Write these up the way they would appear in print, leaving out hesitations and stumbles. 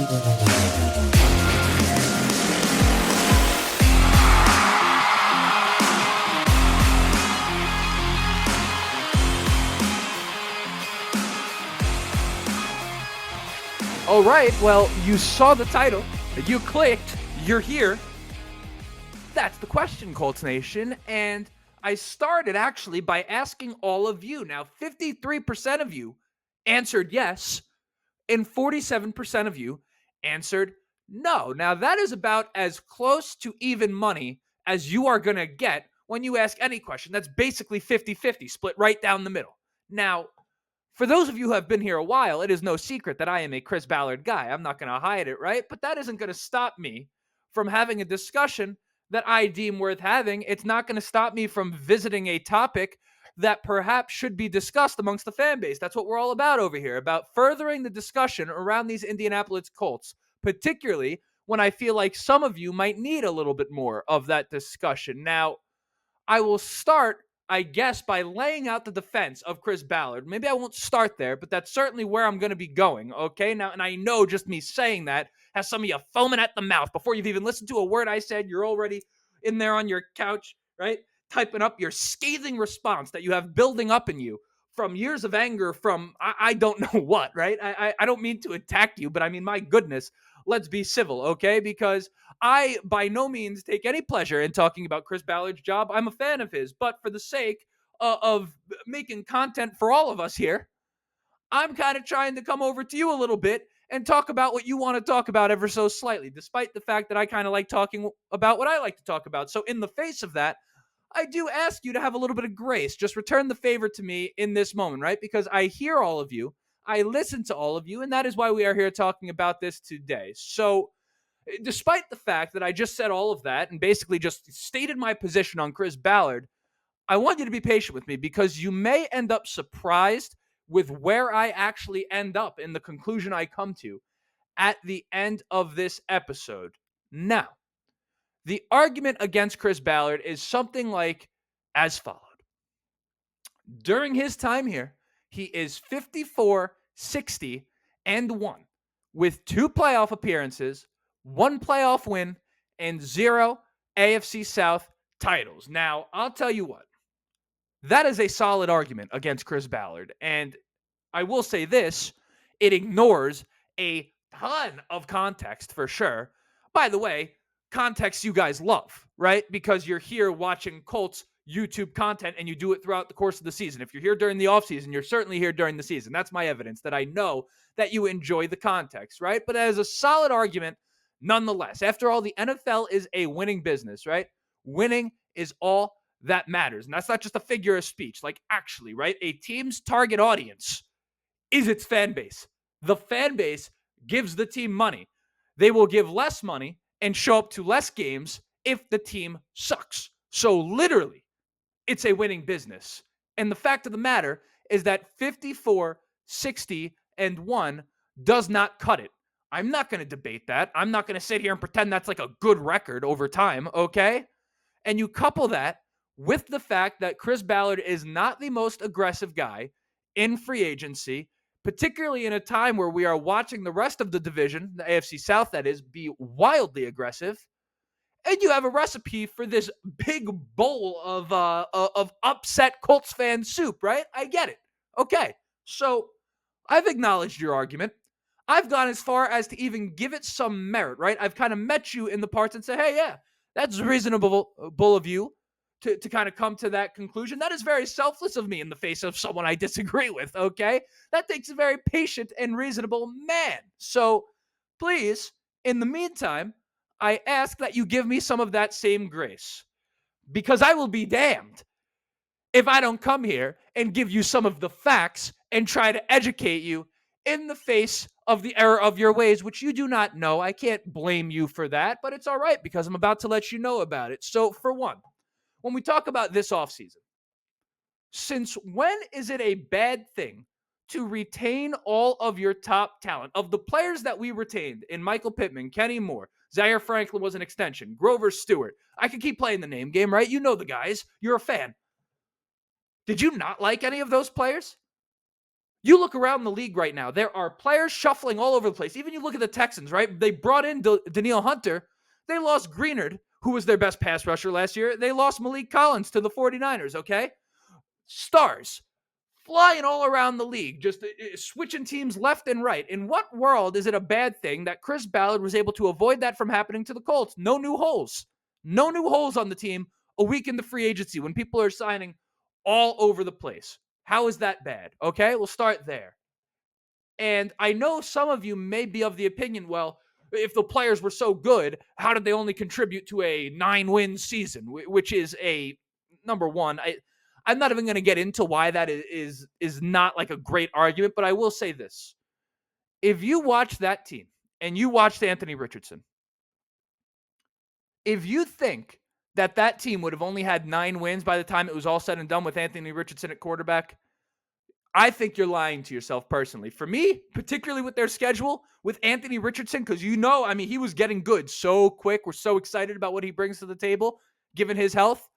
All right, well, you saw the title, you clicked, you're here. That's the question, Colts Nation, and I started actually by asking all of you. Now, 53% of you answered yes, and 47% of you answered no. Now, that is about as close to even money as you are going to get when you ask any question. That's basically 50-50, split right down the middle. Now, for those of you who have been here a while, it is no secret that I am a Chris Ballard guy. I'm not going to hide it, right? But that isn't going to stop me from having a discussion that I deem worth having. It's not going to stop me from visiting a topic that perhaps should be discussed amongst the fan base. That's what we're all about over here, about furthering the discussion around these Indianapolis Colts, particularly when I feel like some of you might need a little bit more of that discussion. Now, I will start, I guess, by laying out the defense of Chris Ballard. Maybe I won't start there, but that's certainly where I'm going to be going, okay? Now, and I know just me saying that has some of you foaming at the mouth. Before you've even listened to a word I said, you're already in there on your couch, right? Typing up your scathing response that you have building up in you from years of anger from I don't know what, right? I don't mean to attack you, but I mean, my goodness, let's be civil, okay? Because I by no means take any pleasure in talking about Chris Ballard's job. I'm a fan of his, but for the sake of making content for all of us here, I'm kind of trying to come over to you a little bit and talk about what you want to talk about ever so slightly, despite the fact that I kind of like talking about what I like to talk about. So in the face of that, I do ask you to have a little bit of grace. Just return the favor to me in this moment, right? Because I hear all of you, I listen to all of you, and that is why we are here talking about this today. So despite the fact that I just said all of that and basically just stated my position on Chris Ballard, I want you to be patient with me because you may end up surprised with where I actually end up in the conclusion I come to at the end of this episode. Now, the argument against Chris Ballard is something like as followed. During his time here, he is 54-60-1 with 2 playoff appearances, 1 playoff win, and 0 AFC South titles. Now, I'll tell you what. That is a solid argument against Chris Ballard. And I will say this, it ignores a ton of context for sure. By the way, context you guys love, right? Because you're here watching Colts YouTube content and you do it throughout the course of the season. If you're here during the offseason, you're certainly here during the season. That's my evidence that I know that you enjoy the context, right? But as a solid argument, nonetheless, after all, the NFL is a winning business, right? Winning is all that matters. And that's not just a figure of speech. Like actually, right? A team's target audience is its fan base. The fan base gives the team money. They will give less money and show up to less games if the team sucks. So literally, it's a winning business. And the fact of the matter is that 54-60-1 does not cut it. I'm not going to debate that. I'm not going to sit here and pretend that's like a good record over time, okay? And you couple that with the fact that Chris Ballard is not the most aggressive guy in free agency, particularly in a time where we are watching the rest of the division, the AFC South that is, be wildly aggressive. And you have a recipe for this big bowl of upset Colts fan soup, right? I get it. Okay, so I've acknowledged your argument. I've gone as far as to even give it some merit, right? I've kind of met you in the parts and say, hey, yeah, that's reasonable of you to kind of come to that conclusion. That is very selfless of me in the face of someone I disagree with, okay? That takes a very patient and reasonable man. So please, in the meantime, I ask that you give me some of that same grace, because I will be damned if I don't come here and give you some of the facts and try to educate you in the face of the error of your ways, which you do not know. I can't blame you for that, but it's all right because I'm about to let you know about it. So for one, when we talk about this offseason, since when is it a bad thing to retain all of your top talent? Of the players that we retained in Michael Pittman, Kenny Moore, Zaire Franklin was an extension, Grover Stewart. I could keep playing the name game, right? You know the guys. You're a fan. Did you not like any of those players? You look around the league right now, there are players shuffling all over the place. Even you look at the Texans, right? They brought in Danielle Hunter. They lost Greenard, who was their best pass rusher last year. They lost Malik Collins to the 49ers, okay? Stars flying all around the league, just switching teams left and right. In what world is it a bad thing that Chris Ballard was able to avoid that from happening to the Colts? No new holes. No new holes on the team a week in the free agency when people are signing all over the place. How is that bad? Okay, we'll start there. And I know some of you may be of the opinion, well, if the players were so good, how did they only contribute to a 9-win season, which is a number one. I'm not even going to get into why that is not like a great argument, but I will say this. If you watch that team and you watched Anthony Richardson, if you think that that team would have only had 9 wins by the time it was all said and done with Anthony Richardson at quarterback, I think you're lying to yourself personally. For me, particularly with their schedule, with Anthony Richardson, because he was getting good so quick. We're so excited about what he brings to the table, given his health.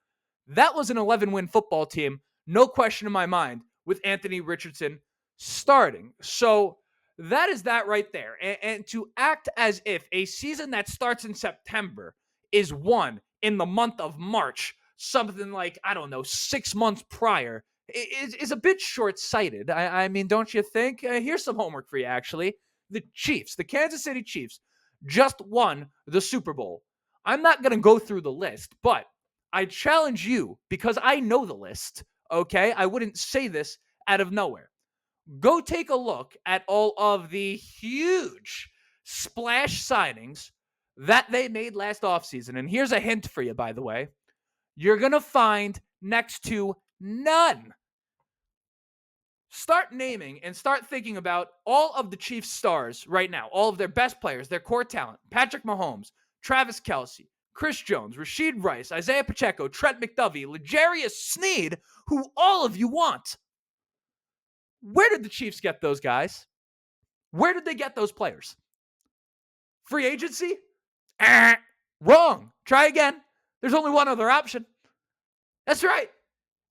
That was an 11-win football team, no question in my mind, with Anthony Richardson starting. So that is that right there. And to act as if a season that starts in September is won in the month of March, something like, 6 months prior, is a bit short-sighted. I mean, don't you think? Here's some homework for you, actually. The Chiefs, the Kansas City Chiefs, just won the Super Bowl. I'm not going to go through the list, but I challenge you, because I know the list, okay? I wouldn't say this out of nowhere. Go take a look at all of the huge splash signings that they made last offseason. And here's a hint for you, by the way. You're going to find next to none. Start naming and start thinking about all of the Chiefs' stars right now, all of their best players, their core talent. Patrick Mahomes, Travis Kelce, Chris Jones, Rashid Rice, Isaiah Pacheco, Trent McDuffie, L'Jarius Sneed, who all of you want. Where did the Chiefs get those guys? Where did they get those players? Free agency? Wrong. Try again. There's only one other option. That's right.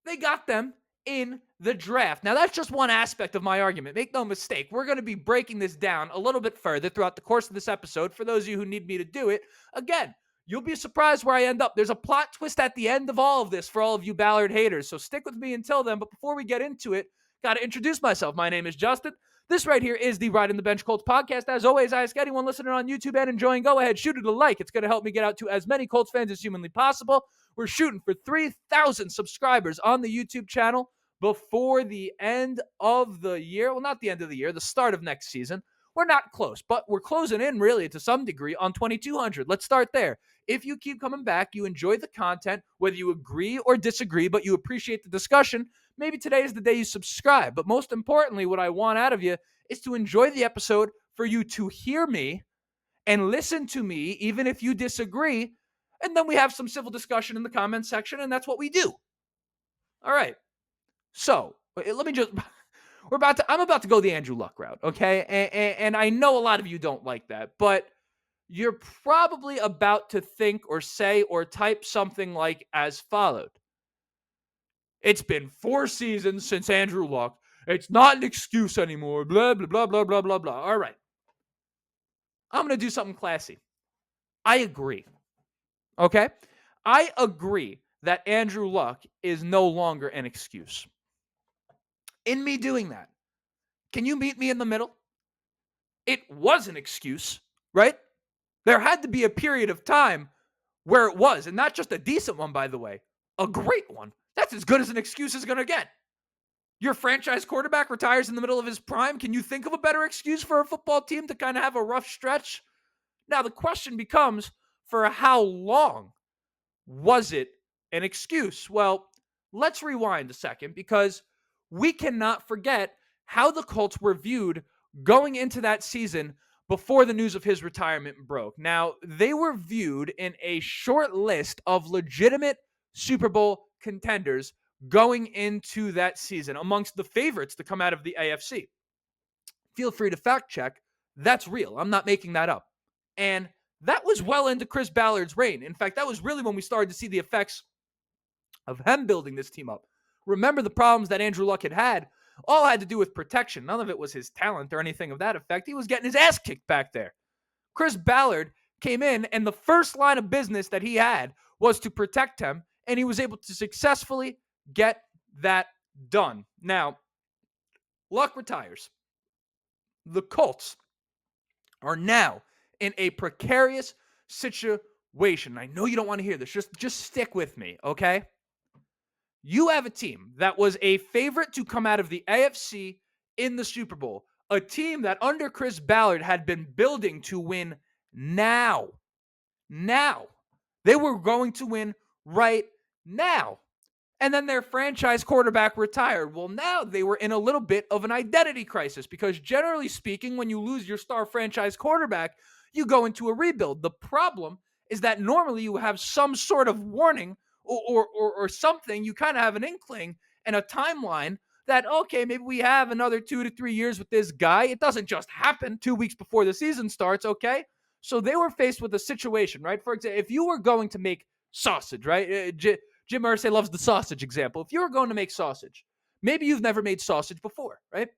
They got them in the draft. Now, that's just one aspect of my argument. Make no mistake. We're going to be breaking this down a little bit further throughout the course of this episode. For those of you who need me to do it, again, you'll be surprised where I end up. There's a plot twist at the end of all of this for all of you Ballard haters. So stick with me until then. But before we get into it, got to introduce myself. My name is Justin. This right here is the Ride in the Bench Colts podcast. As always, I ask anyone listening on YouTube and enjoying, go ahead, shoot it a like. It's going to help me get out to as many Colts fans as humanly possible. We're shooting for 3,000 subscribers on the YouTube channel before the end of the year. Well, not the end of the year, the start of next season. We're not close, but we're closing in really to some degree on 2,200. Let's start there. If you keep coming back, you enjoy the content, whether you agree or disagree, but you appreciate the discussion, maybe today is the day you subscribe. But most importantly, what I want out of you is to enjoy the episode, for you to hear me and listen to me, even if you disagree. And then we have some civil discussion in the comments section, and that's what we do. All right. So let me just, I'm about to go the Andrew Luck route, okay? And I know a lot of you don't like that, but you're probably about to think or say or type something like as followed. It's been 4 seasons since Andrew Luck. It's not an excuse anymore. Blah, blah, blah, blah, blah, blah, blah. All right. I'm going to do something classy. I agree. Okay? I agree that Andrew Luck is no longer an excuse. In me doing that, can you meet me in the middle? It was an excuse, right? There had to be a period of time where it was, and not just a decent one, by the way, a great one. That's as good as an excuse is going to get. Your franchise quarterback retires in the middle of his prime. Can you think of a better excuse for a football team to kind of have a rough stretch? Now, the question becomes, for how long was it an excuse? Well, let's rewind a second, because we cannot forget how the Colts were viewed going into that season before the news of his retirement broke. Now, they were viewed in a short list of legitimate Super Bowl contenders going into that season, amongst the favorites to come out of the AFC. Feel free to fact check. That's real. I'm not making that up. And that was well into Chris Ballard's reign. In fact, that was really when we started to see the effects of him building this team up. Remember the problems that Andrew Luck had All had to do with protection. None of it was his talent or anything of that effect. He was getting his ass kicked back there. Chris Ballard came in, and the first line of business that he had was to protect him, and he was able to successfully get that done. Now, Luck retires. The Colts are now in a precarious situation. I know you don't want to hear this. Just stick with me, okay? You have a team that was a favorite to come out of the AFC in the Super Bowl, a team that under Chris Ballard had been building to win now. Now. They were going to win right now. And then their franchise quarterback retired. Well, now they were in a little bit of an identity crisis because generally speaking, when you lose your star franchise quarterback, you go into a rebuild. The problem is that normally you have some sort of warning or something. You kind of have an inkling and a timeline that, okay, maybe we have another 2 to 3 years with this guy. It doesn't just happen 2 weeks before the season starts, okay? So they were faced with a situation, right? For example, if you were going to make sausage, right? Jim Irsay loves the sausage example. If you were going to make sausage, maybe you've never made sausage before, right?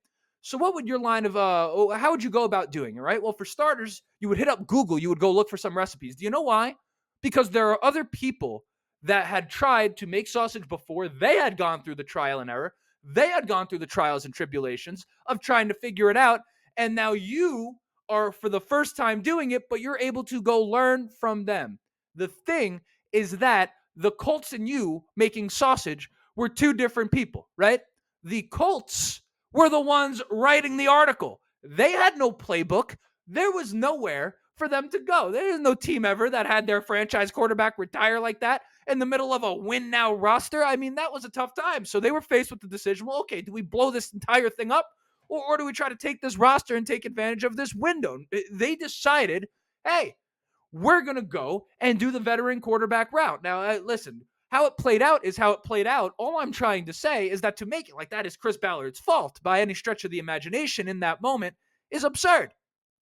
So what would your line of, how would you go about doing it, right? Well, for starters, you would hit up Google. You would go look for some recipes. Do you know why? Because there are other people that had tried to make sausage before. They had gone through the trial and error. They had gone through the trials and tribulations of trying to figure it out. And now you are for the first time doing it, but you're able to go learn from them. The thing is that the Colts and you making sausage were two different people, right? The Colts were the ones writing the article. They had no playbook. There was nowhere for them to go. There is no team ever that had their franchise quarterback retire like that in the middle of a win now roster. I mean, that was a tough time. So they were faced with the decision, well, okay, do we blow this entire thing up? Or do we try to take this roster and take advantage of this window? They decided, hey, we're going to go and do the veteran quarterback route. Now, listen, how it played out is how it played out. All I'm trying to say is that to make it like that is Chris Ballard's fault by any stretch of the imagination in that moment is absurd.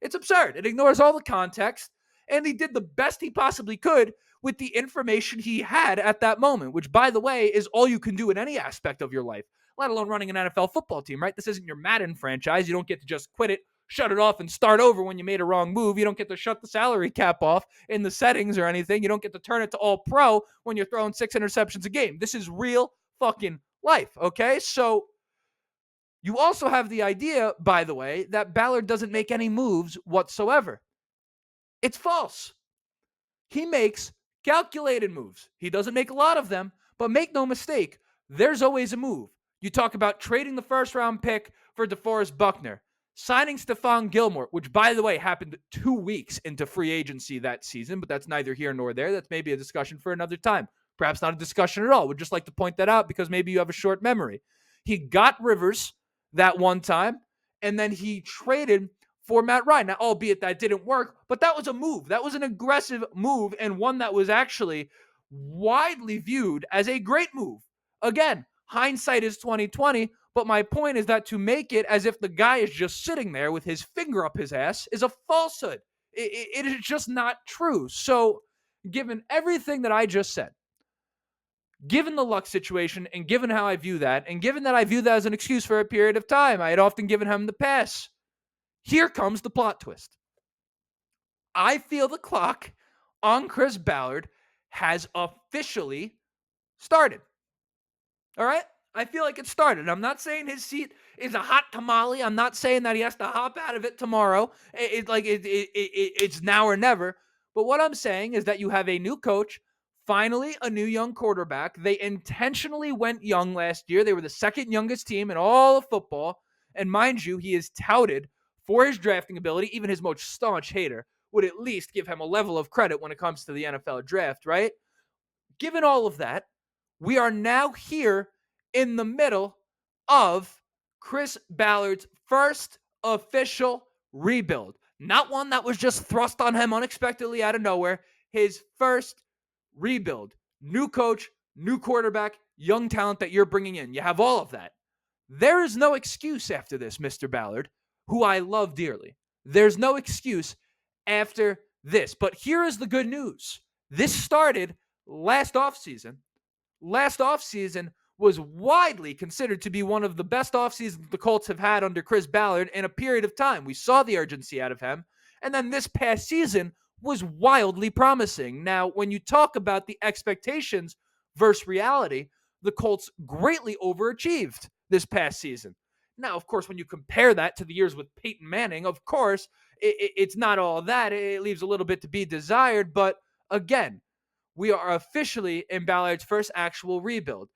It's absurd. It ignores all the context, and he did the best he possibly could with the information he had at that moment, which, by the way, is all you can do in any aspect of your life, let alone running an NFL football team, right? This isn't your Madden franchise. You don't get to just quit it, shut it off, and start over when you made a wrong move. You don't get to shut the salary cap off in the settings or anything. You don't get to turn it to all pro when you're throwing 6 interceptions a game. This is real fucking life, okay? So you also have the idea, by the way, that Ballard doesn't make any moves whatsoever. It's false. He makes calculated moves. He doesn't make a lot of them, but make no mistake, there's always a move. You talk about trading the first-round pick for DeForest Buckner, signing Stephon Gilmore, which, by the way, happened 2 weeks into free agency that season, but that's neither here nor there. That's maybe a discussion for another time. Perhaps not a discussion at all. Would just like to point that out because maybe you have a short memory. He got Rivers that one time, and then he traded for Matt Ryan. Now, albeit that didn't work, but that was a move. That was an aggressive move and one that was actually widely viewed as a great move. Again, hindsight is 2020, but my point is that to make it as if the guy is just sitting there with his finger up his ass is a falsehood. It is just not true. So, given everything that I just said, given the Luck situation and given how I view that, and given that I view that as an excuse for a period of time, I had often given him the pass. Here comes the plot twist. I feel the clock on Chris Ballard has officially started. All right? I feel like it started. I'm not saying his seat is a hot tamale. I'm not saying that he has to hop out of it tomorrow. It's now or never. But what I'm saying is that you have a new coach, finally a new young quarterback. They intentionally went young last year. They were the second youngest team in all of football. And mind you, he is touted for his drafting ability. Even his most staunch hater would at least give him a level of credit when it comes to the NFL draft, right? Given all of that, we are now here in the middle of Chris Ballard's first official rebuild. Not one that was just thrust on him unexpectedly out of nowhere. His first rebuild. New coach, new quarterback, young talent that you're bringing in. You have all of that. There is no excuse after this, Mr. Ballard, who I love dearly. There's no excuse after this. But here is the good news. This started last offseason was widely considered to be one of the best offseasons the Colts have had under Chris Ballard in a period of time. We saw the urgency out of him. And then this past season was wildly promising. Now, when you talk about the expectations versus reality, the Colts greatly overachieved this past season. Now, of course, when you compare that to the years with Peyton Manning, of course, it's not all that. It leaves a little bit to be desired. But again, we are officially in Ballard's first actual rebuild.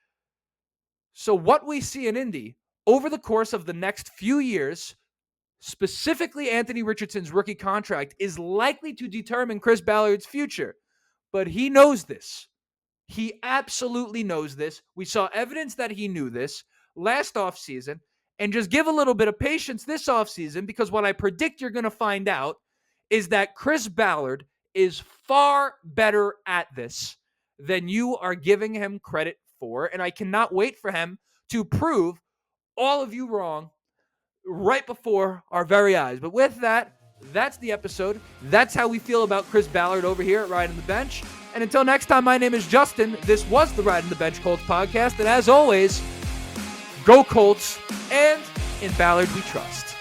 So what we see in Indy over the course of the next few years, specifically Anthony Richardson's rookie contract, is likely to determine Chris Ballard's future. But he knows this. He absolutely knows this. We saw evidence that he knew this last offseason. And just give a little bit of patience this offseason, because what I predict you're going to find out is that Chris Ballard is far better at this than you are giving him credit for. And I cannot wait for him to prove all of you wrong right before our very eyes. But with that, that's the episode. That's how we feel about Chris Ballard over here at Riding the Bench. And until next time, my name is Justin. This was the Riding the Bench Colts podcast. And as always, go Colts, and in Ballard we trust.